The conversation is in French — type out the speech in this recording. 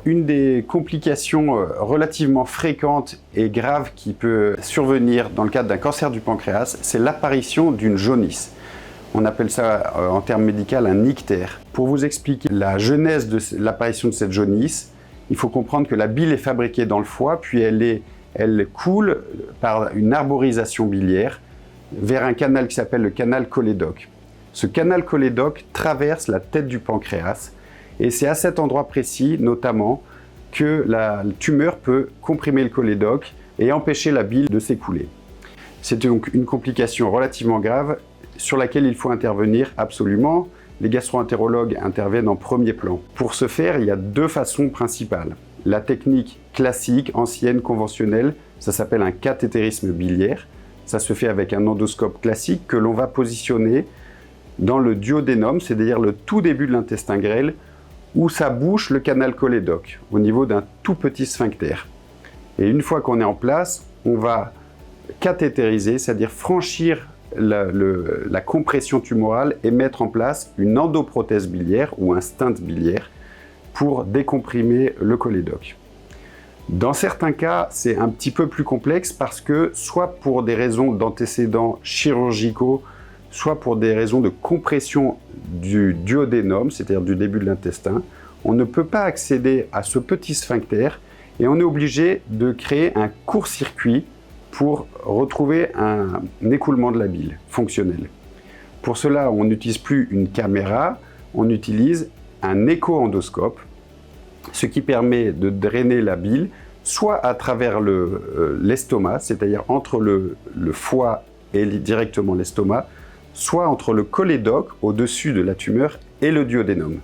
Une des complications relativement fréquentes et graves qui peut survenir dans le cadre d'un cancer du pancréas, c'est l'apparition d'une jaunisse. On appelle ça en termes médicaux un ictère. Pour vous expliquer la genèse de l'apparition de cette jaunisse, il faut comprendre que la bile est fabriquée dans le foie, puis elle coule par une arborisation biliaire vers un canal qui s'appelle le canal cholédoque. Ce canal cholédoque traverse la tête du pancréas et c'est à cet endroit précis, notamment, que la tumeur peut comprimer le cholédoque et empêcher la bile de s'écouler. C'est donc une complication relativement grave sur laquelle il faut intervenir absolument. Les gastro-entérologues interviennent en premier plan. Pour ce faire, il y a deux façons principales. La technique classique, ancienne, conventionnelle, ça s'appelle un cathétérisme biliaire. Ça se fait avec un endoscope classique que l'on va positionner dans le duodénum, c'est-à-dire le tout début de l'intestin grêle, où ça bouche le canal cholédoque, au niveau d'un tout petit sphincter. Et une fois qu'on est en place, on va cathétériser, c'est-à-dire franchir la compression tumorale et mettre en place une endoprothèse biliaire ou un stent biliaire pour décomprimer le cholédoque. Dans certains cas, c'est un petit peu plus complexe parce que soit pour des raisons d'antécédents chirurgicaux, soit pour des raisons de compression du duodénum, c'est-à-dire du début de l'intestin, on ne peut pas accéder à ce petit sphincter et on est obligé de créer un court-circuit pour retrouver un écoulement de la bile fonctionnel. Pour cela, on n'utilise plus une caméra, on utilise un écho-endoscope, ce qui permet de drainer la bile soit à travers l'estomac, c'est-à-dire entre le foie et directement l'estomac, soit entre le cholédoque au-dessus de la tumeur et le duodénum.